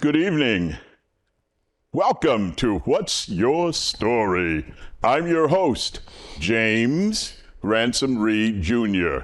Good evening. Welcome to What's Your Story? I'm your host, James Ransom Reed Jr.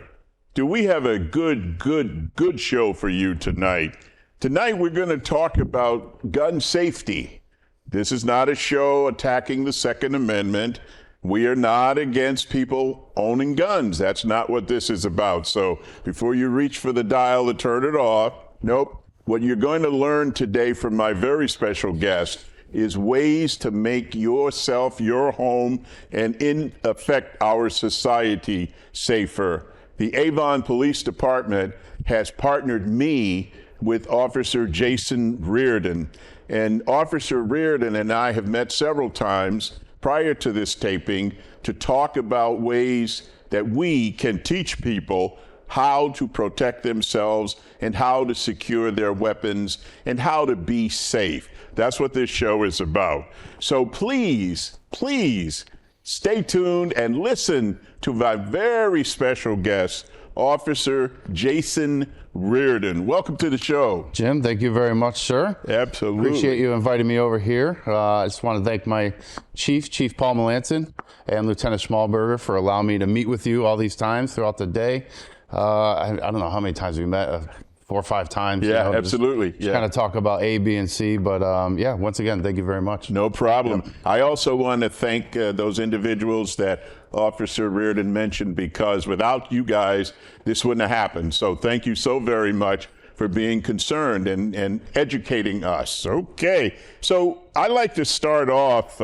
Do we have a good show for you tonight? Tonight we're going to talk about gun safety. This is not a show attacking the Second Amendment. We are not against people owning guns. That's not what this is about. So before you reach for the dial to turn it off, nope. What you're going to learn today from my very special guest is ways to make yourself, your home, and in effect, our society safer. The Avon Police Department has partnered me with Officer Jason Reardon. And Officer Reardon and I have met several times prior to this taping to talk about ways that we can teach people how to protect themselves and how to secure their weapons and how to be safe. That's what this show is about. So please stay tuned and listen to my very special guest, Officer Jason Reardon. Welcome to the show. Jim, thank you very much, sir. Absolutely. Appreciate you inviting me over here. I just want to thank my Chief Paul Melanson, and Lieutenant Schmalberger for allowing me to meet with you all these times throughout the day. I don't know how many times we met, 4 or 5 times. Yeah, absolutely. Just kind of talk about A, B, and C. But yeah, once again, thank you very much. No problem. Yeah. I also want to thank those individuals that Officer Reardon mentioned, because without you guys, this wouldn't have happened. So thank you so very much for being concerned and educating us. Okay, so I'd like to start off,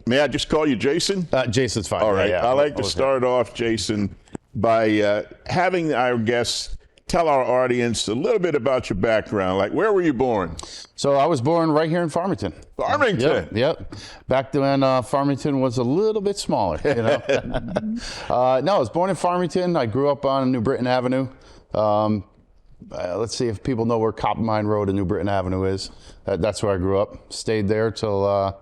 may I just call you Jason? Jason's fine. All right, yeah. I'd like to start off, Jason, by having our guests tell our audience a little bit about your background. Like, where were you born? So I was born right here in Farmington. Farmington? Yep. Back then, Farmington was a little bit smaller, you know. No, I was born in Farmington. I grew up on New Britain Avenue. Let's see if people know where Coppermine Road and New Britain Avenue is. That's where I grew up. Stayed there till or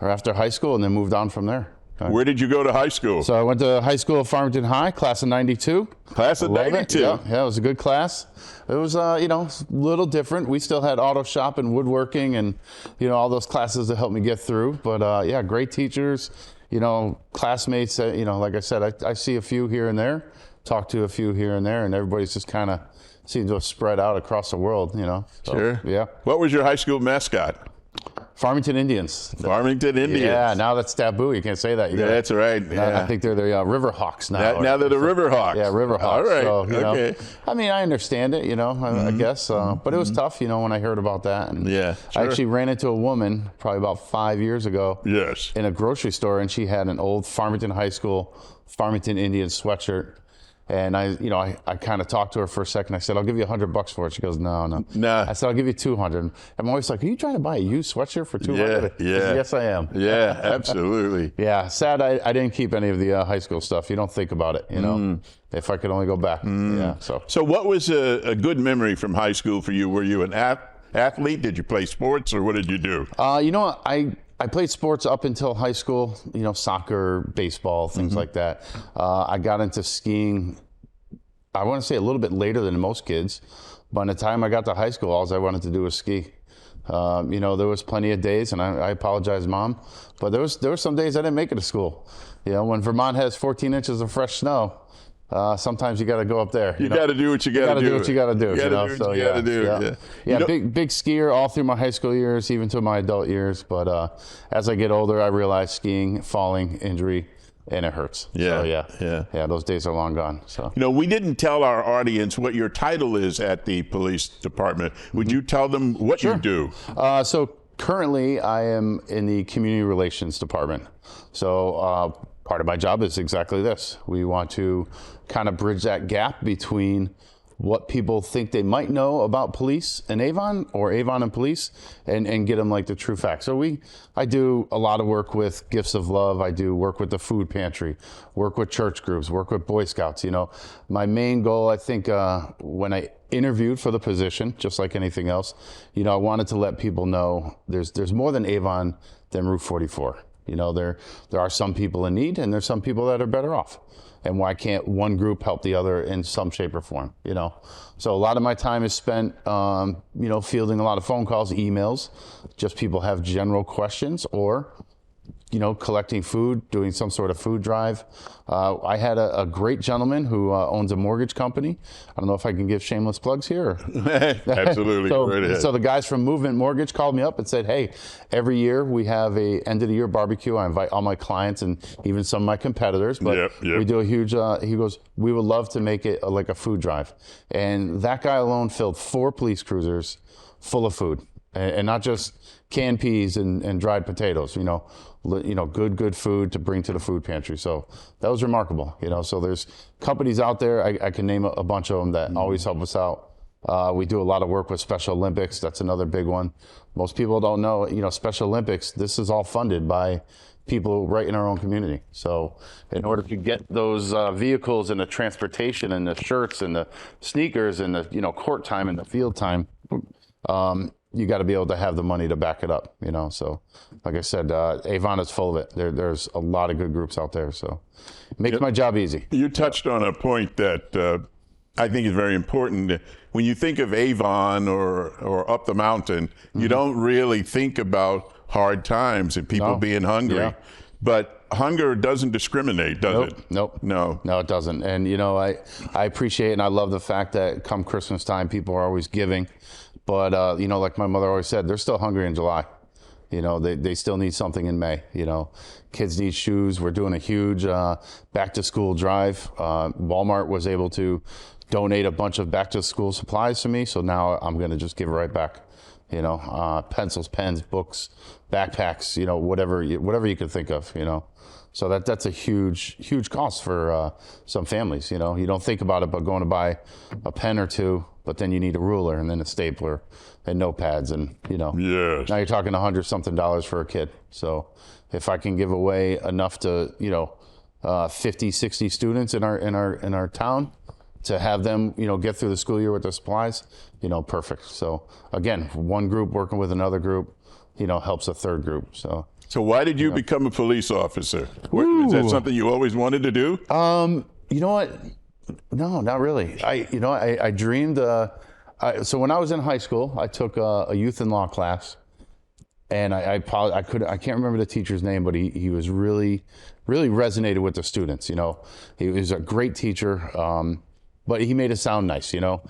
after high school, and then moved on from there. Where did you go to high school? So I went to high school at Farmington High, class of 92. Class of 92? Yeah, it was a good class. It was, you know, a little different. We still had auto shop and woodworking and, you know, all those classes that helped me get through. But yeah, great teachers, you know, classmates, you know, like I said, I see a few here and there, talk to a few here and there, and everybody's just kind of seems to have spread out across the world, you know. So, sure. Yeah. What was your high school mascot? Farmington Indians. Farmington Indians. Yeah, now that's taboo. You can't say that. Yeah, that's right. Yeah. I think they're the River Hawks now. Now they're the River Hawks. Yeah, River Hawks. All right. So, you okay. know, I mean, I understand it, you know, I guess. But it was tough, you know, when I heard about that. And yeah, sure. I actually ran into a woman probably about 5 years ago. Yes. In a grocery store, and she had an old Farmington High School Farmington Indians sweatshirt. And I kind of talked to her for a second. I said, "I'll give you $100 for it." She goes, "No." Nah. I said, "I'll give you $200." I'm always like, "Are you trying to buy a used sweatshirt for $200?" Yeah. Said, yes, I am. Yeah, absolutely. Yeah, sad I didn't keep any of the high school stuff. You don't think about it, you know. If I could only go back. Yeah. So what was a good memory from high school for you? Were you an athlete? Did you play sports, or what did you do? You know what? I played sports up until high school, you know, soccer, baseball, things like that. I got into skiing, I want to say a little bit later than most kids. By the time I got to high school, all I wanted to do was ski. You know, there was plenty of days, and I apologize, Mom, but there were some days I didn't make it to school. You know, when Vermont has 14 inches of fresh snow, sometimes you got to go up there. You got to do what you got to do. Do what you got to do. You got to do what you got to do. Yeah. You know, big skier all through my high school years, even to my adult years. But as I get older, I realize skiing, falling, injury, and it hurts. Yeah. So, yeah, those days are long gone. So, you know, we didn't tell our audience what your title is at the police department. Would you tell them what you do? So currently, I am in the community relations department. So part of my job is exactly this. We want to kind of bridge that gap between what people think they might know about police and Avon, or Avon and police, and get them like the true facts. So I do a lot of work with Gifts of Love. I do work with the food pantry, work with church groups, work with Boy Scouts. You know, my main goal, I think, when I interviewed for the position, just like anything else, you know, I wanted to let people know there's more than Avon than Route 44. You know, there are some people in need, and there's some people that are better off. and why can't one group help the other in some shape or form, you know? So a lot of my time is spent, you know, fielding a lot of phone calls, emails, just people have general questions, or, you know, collecting food, doing some sort of food drive. I had a great gentleman who owns a mortgage company. I don't know if I can give shameless plugs here. Absolutely. So the guys from Movement Mortgage called me up and said, hey, every year we have a end of the year barbecue. I invite all my clients and even some of my competitors, but we do a huge, he goes, we would love to make it like a food drive. And that guy alone filled 4 police cruisers full of food, and not just canned peas and dried potatoes, you know, good food to bring to the food pantry. So that was remarkable, you know. So there's companies out there, I can name a bunch of them that always help us out. We do a lot of work with Special Olympics. That's another big one. Most people don't know, you know, Special Olympics, this is all funded by people right in our own community. So in order to get those vehicles and the transportation and the shirts and the sneakers and the, you know, court time and the field time, you got to be able to have the money to back it up, you know. So like I said, Avon is full of it. There's a lot of good groups out there, so it makes my job easy. You touched on a point that I think is very important. When you think of Avon or up the mountain, you don't really think about hard times and people being hungry. But hunger doesn't discriminate, does it? Nope. No, it doesn't. And, you know, I appreciate and I love the fact that come Christmas time, people are always giving. But, you know, like my mother always said, they're still hungry in July. You know, they still need something in May. You know, kids need shoes. We're doing a huge back to school drive. Walmart was able to donate a bunch of back to school supplies to me. So now I'm going to just give it right back. You know, pencils, pens, books, backpacks, you know, whatever you could think of, you know. So that's a huge cost for some families. You know, you don't think about it, but going to buy a pen or two, but then you need a ruler and then a stapler and notepads, and, you know, now you're talking $100-something for a kid. So if I can give away enough to, you know, 50, 60 students in our town to have them, you know, get through the school year with the supplies, you know, perfect. So again, one group working with another group, you know, helps a third group. So why did you become a police officer? Is that something you always wanted to do? You know what? No, not really. I dreamed. So when I was in high school, I took a youth and law class, and I can't remember the teacher's name, but he was really resonated with the students. You know, he was a great teacher, but he made it sound nice. You know,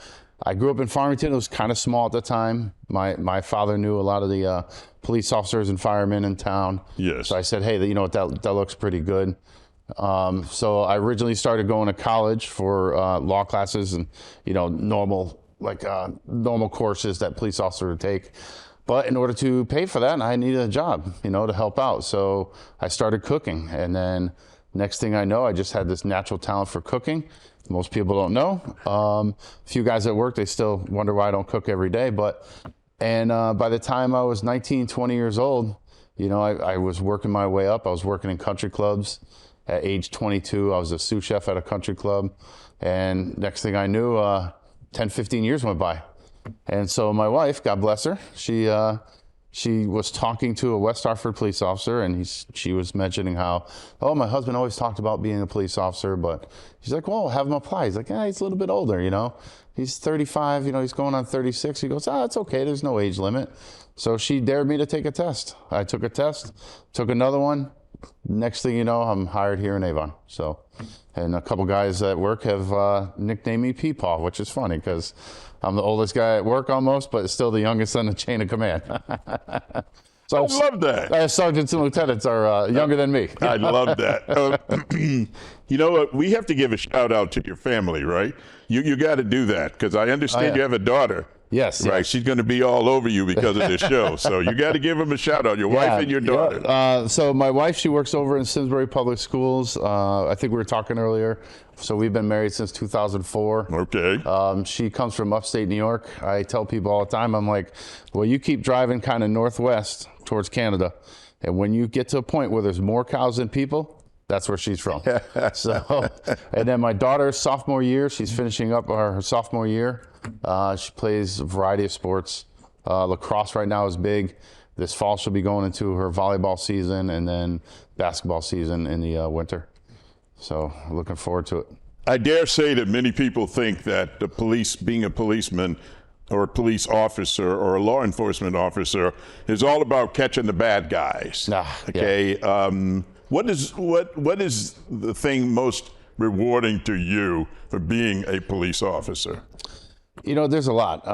I grew up in Farmington. It was kind of small at the time. My father knew a lot of the police officers and firemen in town. Yes. So I said, hey, you know what, that looks pretty good. So I originally started going to college for law classes and, you know, normal courses that police officers would take. But in order to pay for that, I needed a job, you know, to help out. So I started cooking, and then next thing I know, I just had this natural talent for cooking. Most people don't know. A few guys at work, they still wonder why I don't cook every day. And by the time I was 19, 20 years old, you know, I was working my way up. I was working in country clubs. At age 22, I was a sous chef at a country club. And next thing I knew, 10, 15 years went by. And so my wife, God bless her, she was talking to a West Hartford police officer, and she was mentioning how, oh, my husband always talked about being a police officer, but she's like, well, have him apply. He's like, yeah, he's a little bit older, you know. He's 35, you know, he's going on 36. He goes, it's okay, there's no age limit. So she dared me to take a test. I took a test, took another one. Next thing you know, I'm hired here in Avon. So, and a couple guys at work have nicknamed me Peepaw, which is funny because I'm the oldest guy at work almost, but still the youngest on the chain of command. So I love that. Sergeants and lieutenants are younger than me. I love that. You know what? We have to give a shout out to your family, right? You got to do that because I understand you have a daughter. Yes. Right. Yes. She's going to be all over you because of this show. So you got to give them a shout out, your wife and your daughter. So my wife, she works over in Simsbury Public Schools. I think we were talking earlier. So we've been married since 2004. Okay. She comes from upstate New York. I tell people all the time, I'm like, well, you keep driving kind of northwest towards Canada. And when you get to a point where there's more cows than people, that's where she's from. So, and then my daughter's sophomore year, she's finishing up her sophomore year. She plays a variety of sports. Lacrosse right now is big. This fall she'll be going into her volleyball season and then basketball season in the winter. So looking forward to it. I dare say that many people think that the police, being a policeman or a police officer or a law enforcement officer, is all about catching the bad guys. Okay. Yeah. What is the thing most rewarding to you for being a police officer? You know, there's a lot.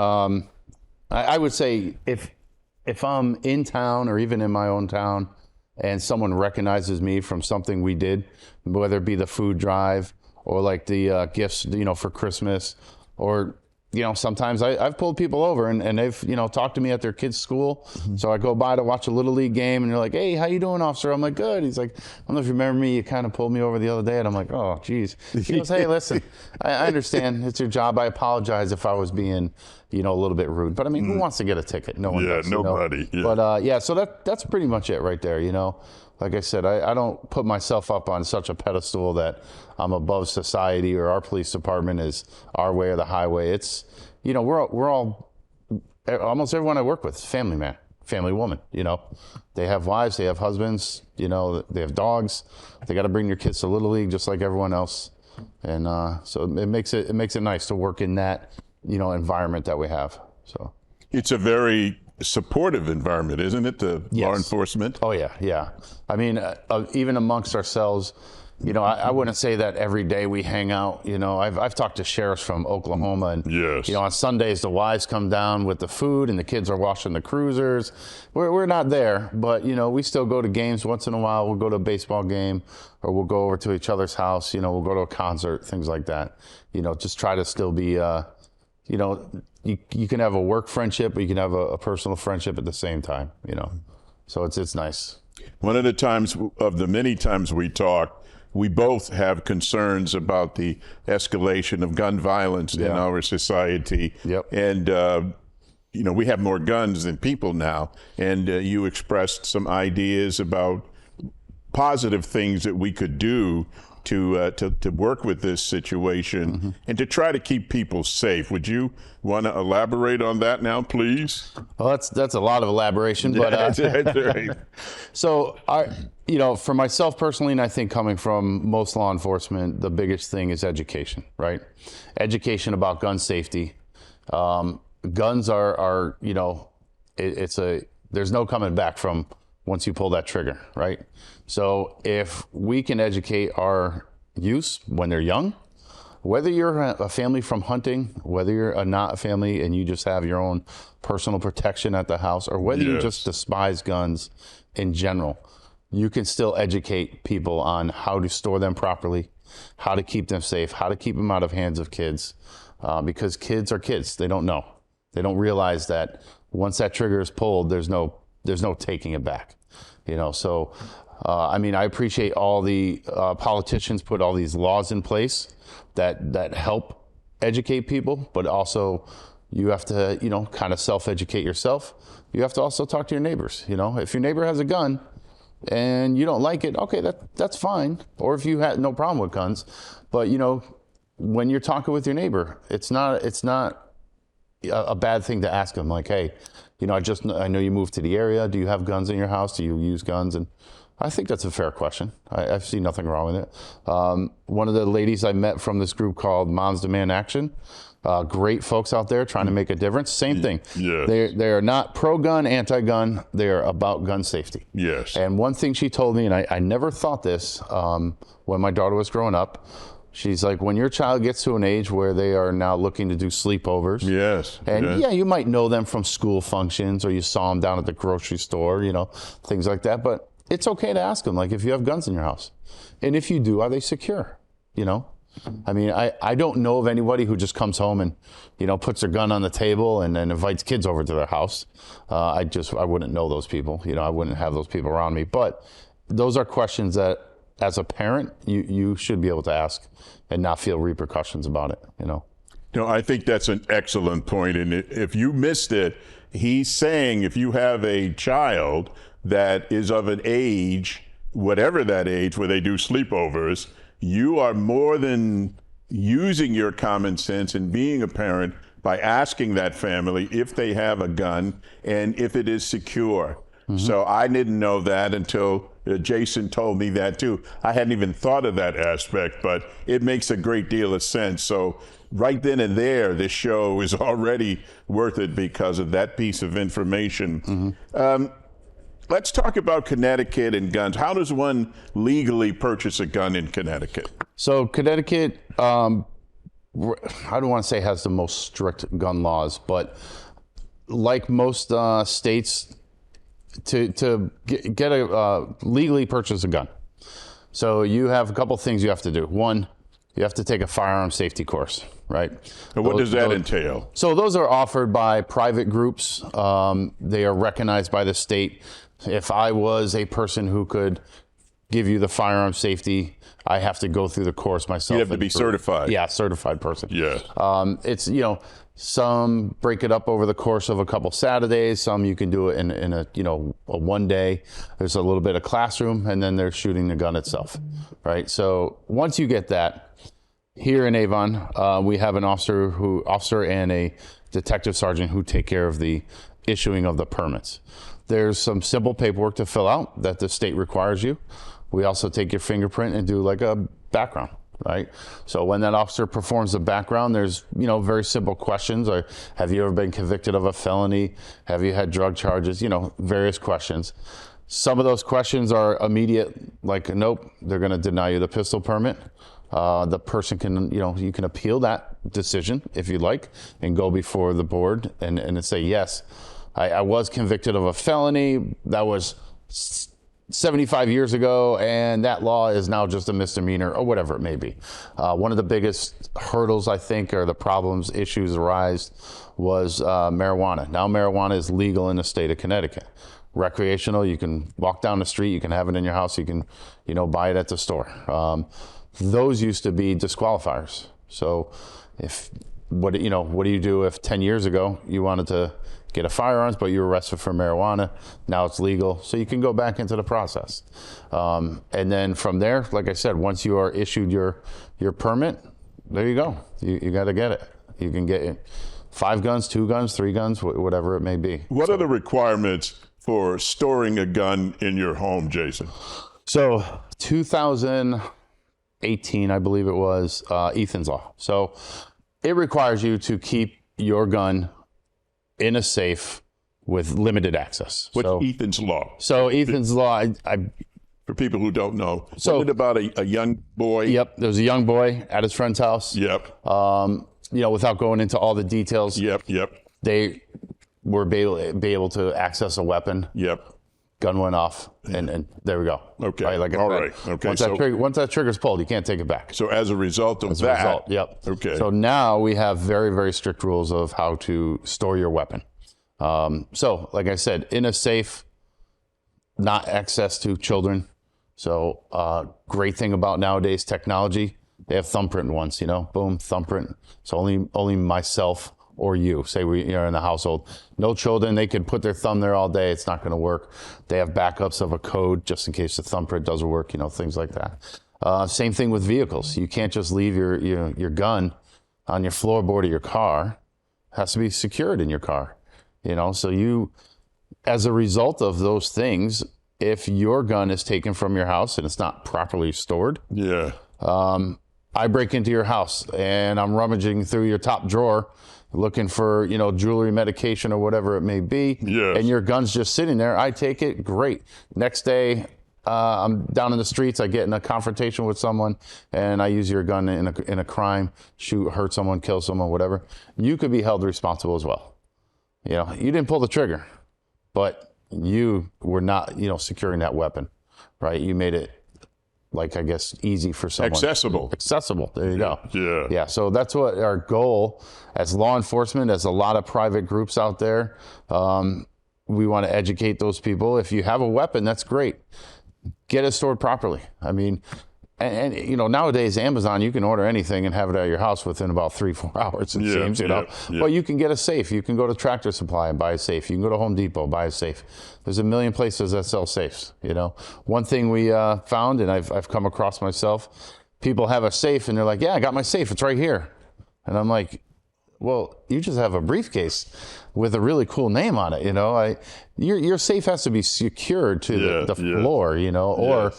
I would say if I'm in town or even in my own town and someone recognizes me from something we did, whether it be the food drive or like the gifts, you know, for Christmas, or, you know, sometimes I've pulled people over and they've, you know, talked to me at their kid's school. So I go by to watch a Little League game and they're like, hey, how you doing, officer? I'm like, good. He's like, I don't know if you remember me, you kind of pulled me over the other day. And I'm like, oh, geez. He goes, hey, listen, I understand it's your job. I apologize if I was being, you know, a little bit rude. But I mean, who wants to get a ticket? No one does. Nobody. You know? But yeah, so that's pretty much it right there, you know. Like I said, I don't put myself up on such a pedestal that I'm above society or our police department is our way or the highway. It's, you know, we're all, almost everyone I work with is family man, family woman, you know. They have wives, they have husbands, you know, they have dogs. They got to bring their kids to Little League just like everyone else. And so it makes it nice to work in that, you know, environment that we have. So it's a very supportive environment, isn't it? The law enforcement. Oh yeah, yeah. I mean, even amongst ourselves, you know, I wouldn't say that every day we hang out. You know, I've talked to sheriffs from Oklahoma, and yes, you know, on Sundays the wives come down with the food, and the kids are washing the cruisers. We're not there, but you know, we still go to games once in a while. We'll go to a baseball game, or we'll go over to each other's house. You know, we'll go to a concert, things like that. You know, just try to still be, you know, you can have a work friendship, but you can have a personal friendship at the same time. You know, so it's nice. One of the times of the many times we talk, we both have concerns about the escalation of gun violence in our society. Yep. And, you know, we have more guns than people now. And you expressed some ideas about positive things that we could do to work with this situation and to try to keep people safe. Would you want to elaborate on that now, please? Well, that's a lot of elaboration, but that's right. So, you know, for myself personally, and I think coming from most law enforcement, the biggest thing is education, right? Education about gun safety. Guns are you know, there's no coming back from once you pull that trigger, right? So if we can educate our youth when they're young, whether you're a family from hunting, whether you're not a family and you just have your own personal protection at the house, or whether you just despise guns in general, you can still educate people on how to store them properly, how to keep them safe, how to keep them out of hands of kids, because kids are kids. They don't know. They don't realize that once that trigger is pulled, there's no taking it back. You know, so I mean, I appreciate all the politicians put all these laws in place that help educate people, but also you have to, you know, kind of self-educate yourself. You have to also talk to your neighbors. You know, if your neighbor has a gun and you don't like it, okay, that's fine. Or if you had no problem with guns, but you know, when you're talking with your neighbor, it's not a bad thing to ask them, like, hey, you know, I know you moved to the area. Do you have guns in your house? Do you use guns? And I think that's a fair question. I see nothing wrong with it. One of the ladies I met from this group called Moms Demand Action, great folks out there trying to make a difference. Same thing. Yes. They're not pro-gun, anti-gun. They're about gun safety. Yes. And one thing she told me, and I never thought this when my daughter was growing up, she's like, when your child gets to an age where they are now looking to do sleepovers. Yes. And yeah, you might know them from school functions, or you saw them down at the grocery store, you know, things like that. But it's okay to ask them, like, if you have guns in your house. And if you do, are they secure? You know? I mean, I don't know of anybody who just comes home and, you know, puts their gun on the table and then invites kids over to their house. I wouldn't know those people. You know, I wouldn't have those people around me. But those are questions that, as a parent, you should be able to ask and not feel repercussions about it, you know? No, I think that's an excellent point. And if you missed it, he's saying if you have a child that is of an age, whatever that age, where they do sleepovers, you are more than using your common sense and being a parent by asking that family if they have a gun and if it is secure. So I didn't know that until Jason told me that too. I hadn't even thought of that aspect, but it makes a great deal of sense. So right then and there, this show is already worth it because of that piece of information. Let's talk about Connecticut and guns. How does one legally purchase a gun in Connecticut? So Connecticut, I don't want to say has the most strict gun laws, but like most states, to get a legally purchase a gun. So you have a couple things you have to do. One, you have to take a firearm safety course, right? And what does that entail? So those are offered by private groups. They are recognized by the state. If I was a person who could give you the firearm safety, I have to go through the course myself. You have to be certified. Yeah, certified person. Yeah. It's, some break it up over the course of a couple Saturdays. Some you can do it in a one day. There's a little bit of classroom, and then they're shooting the gun itself, right? So once you get that, here in Avon, we have an officer and a detective sergeant who take care of the issuing of the permits. There's some simple paperwork to fill out that the state requires you. We also take your fingerprint and do like a background, right? So when that officer performs the background, there's, very simple questions. Or have you ever been convicted of a felony? Have you had drug charges? Various questions. Some of those questions are immediate, like, nope, they're going to deny you the pistol permit. The person can, you can appeal that decision if you like and go before the board and say, yes, I was convicted of a felony. That was 75 years ago, and that law is now just a misdemeanor or whatever it may be. One of the biggest hurdles, I think, or the problems, issues arise was marijuana. Now marijuana is legal in the state of Connecticut. Recreational, you can walk down the street, you can have it in your house, you can, buy it at the store. Those used to be disqualifiers. So what do you do if 10 years ago you wanted to get a firearms, but you were arrested for marijuana? Now it's legal, so you can go back into the process. And then from there, like I said, once you are issued your permit, there you go. You got to get it. You can get 5 guns, 2 guns, 3 guns, whatever it may be. What are the requirements for storing a gun in your home, Jason? So 2018, I believe it was, Ethan's Law. So it requires you to keep your gun in a safe with limited access. What's Ethan's Law? So Ethan's Law, for people who don't know, so wasn't it about a young boy? Yep, there was a young boy at his friend's house. Yep. Without going into all the details. Yep. They were be able to access a weapon. Yep. Gun went off, and there we go. Okay. Right, like all right. Okay. Once that trigger's pulled, you can't take it back. So as a result of that. Yep. Okay. So now we have very, very strict rules of how to store your weapon. So like I said, in a safe, not access to children. So great thing about nowadays technology, they have thumbprint ones, boom, thumbprint. So only myself or you, say you're in the household. No children, they could put their thumb there all day. It's not going to work. They have backups of a code just in case the thumbprint doesn't work, things like that. Same thing with vehicles. You can't just leave your gun on your floorboard of your car. It has to be secured in your car. So you, as a result of those things, if your gun is taken from your house and it's not properly stored, yeah. I break into your house and I'm rummaging through your top drawer looking for, jewelry, medication, or whatever it may be. Yes. And your gun's just sitting there. I take it, great. Next day, I'm down in the streets. I get in a confrontation with someone, and I use your gun in a crime, shoot, hurt someone, kill someone, whatever. You could be held responsible as well. You didn't pull the trigger, but you were not, securing that weapon, right? You made it, easy for someone. Accessible. There you go. Yeah. So that's what our goal as law enforcement, as a lot of private groups out there. We want to educate those people. If you have a weapon, that's great. Get it stored properly. I mean, and nowadays Amazon, you can order anything and have it at your house within about 3-4 hours. It seems, But you can get a safe. You can go to Tractor Supply and buy a safe. You can go to Home Depot, buy a safe. There's a million places that sell safes. One thing we found, and I've come across myself, people have a safe and they're like, "Yeah, I got my safe. It's right here." And I'm like, Well, you just have a briefcase with a really cool name on it. Your safe has to be secured to the floor, or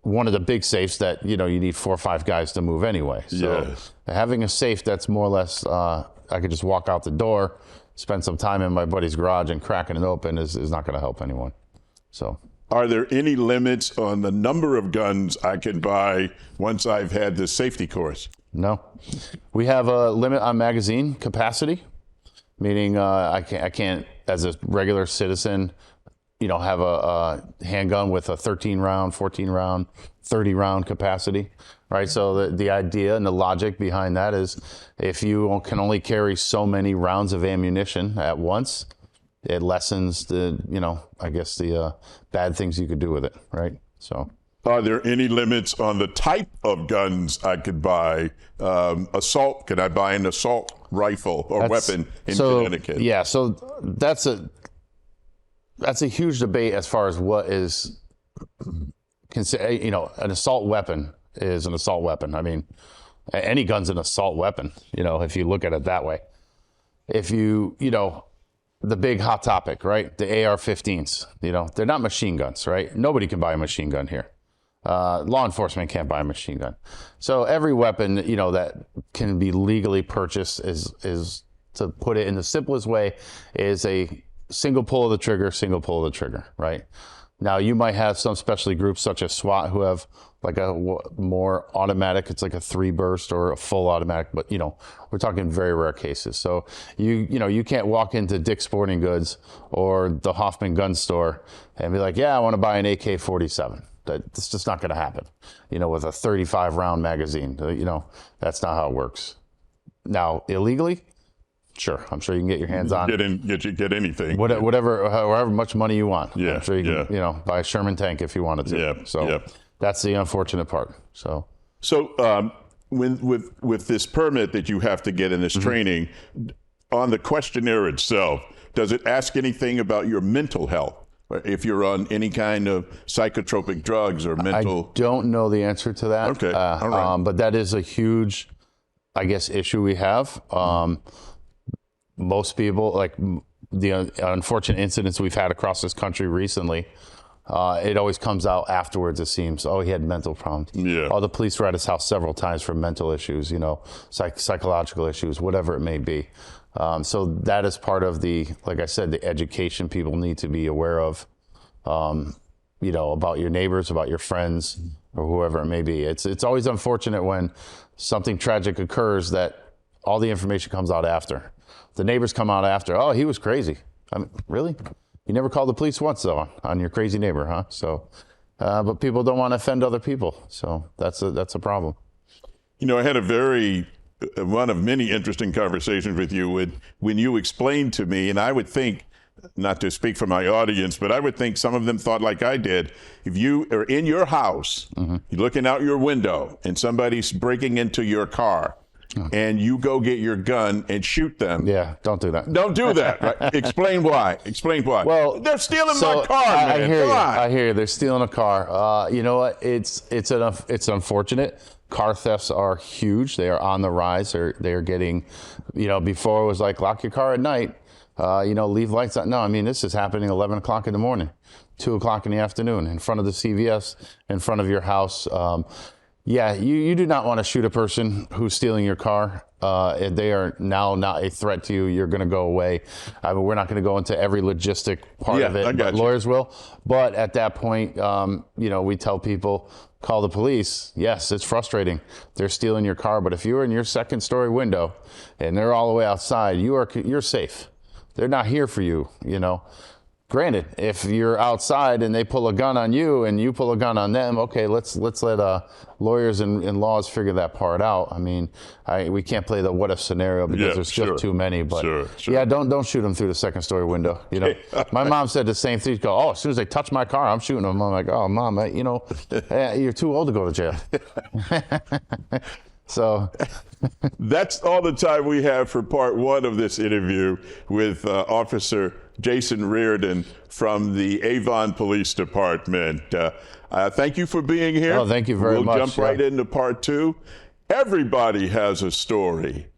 one of the big safes that, you need 4 or 5 guys to move anyway. So having a safe that's more or less, I could just walk out the door, spend some time in my buddy's garage and cracking it open is not going to help anyone. So. Are there any limits on the number of guns I can buy once I've had this safety course? No. We have a limit on magazine capacity, meaning I can't, as a regular citizen, have a handgun with a 13-round, 14-round, 30-round capacity, right? So the idea and the logic behind that is if you can only carry so many rounds of ammunition at once, it lessens the, I guess the bad things you could do with it, right? So. Are there any limits on the type of guns I could buy? Assault, can I buy an assault rifle or weapon in Connecticut? Yeah, so that's a huge debate as far as what is, an assault weapon is an assault weapon. I mean, any gun's an assault weapon, if you look at it that way. If the big hot topic, right? The AR-15s, they're not machine guns, right? Nobody can buy a machine gun here. Law enforcement can't buy a machine gun. So every weapon, that can be legally purchased is to put it in the simplest way, is a single pull of the trigger, right? Now you might have some specialty groups such as SWAT who have like a more automatic, it's like a 3-burst or a full automatic, but we're talking very rare cases. So you can't walk into Dick's Sporting Goods or the Hoffman gun store and be like, yeah, I want to buy an AK-47. That's just not going to happen, with a 35-round magazine. That's not how it works. Now, illegally, sure, I'm sure you can get your hands on get anything. However much money you want. Yeah, I'm sure you can, buy a Sherman tank if you wanted to. Yeah. So that's the unfortunate part. So with this permit that you have to get in this training, on the questionnaire itself, does it ask anything about your mental health? If you're on any kind of psychotropic drugs or mental... I don't know the answer to that. Okay, all right. But that is a huge, I guess, issue we have. Most people, like the unfortunate incidents we've had across this country recently, it always comes out afterwards, it seems. Oh, he had mental problems. Yeah. Oh, the police were at his house several times for mental issues, psychological issues, whatever it may be. So that is part of like I said, the education people need to be aware of, about your neighbors, about your friends, or whoever it may be. It's always unfortunate when something tragic occurs that all the information comes out after. The neighbors come out after, oh, he was crazy. I mean, really? You never called the police once, though, on your crazy neighbor, huh? So, but people don't want to offend other people. So that's a problem. I had one of many interesting conversations with you when you explained to me, and I would think, not to speak for my audience, but I would think some of them thought like I did. If you are in your house, you're looking out your window, and somebody's breaking into your car, and you go get your gun and shoot them. Yeah, don't do that. Don't do that. Right? Explain why. Well, they're stealing my car, man. I hear you. They're stealing a car. You know what? It's unfortunate. Car thefts are huge. They are on the rise. They are getting, before it was like lock your car at night, leave lights on. No, I mean, this is happening 11 o'clock in the morning, 2 o'clock in the afternoon, in front of the CVS, in front of your house. You do not want to shoot a person who's stealing your car. They are now not a threat to you. You're going to go away. We're not going to go into every logistic part of it, but lawyers will. But at that point, we tell people, call the police. Yes, it's frustrating. They're stealing your car, but if you're in your second-story window and they're all the way outside, you're safe. They're not here for you, Granted, if you're outside and they pull a gun on you and you pull a gun on them, okay, let's let lawyers and laws figure that part out. I mean, we can't play the what if scenario because there's just too many. But yeah, don't shoot them through the second-story window. My mom said the same thing. She'd go, as soon as they touch my car, I'm shooting them. I'm like, oh, Mom, you're too old to go to jail. So that's all the time we have for part one of this interview with Officer Jason Reardon from the Avon Police Department. Thank you for being here. Oh, thank you very much. We'll jump right into part two. Everybody has a story.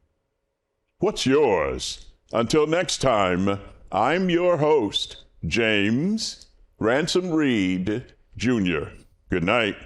what's yours? Until next time, I'm your host, James Ransom Reed, Jr. Good night.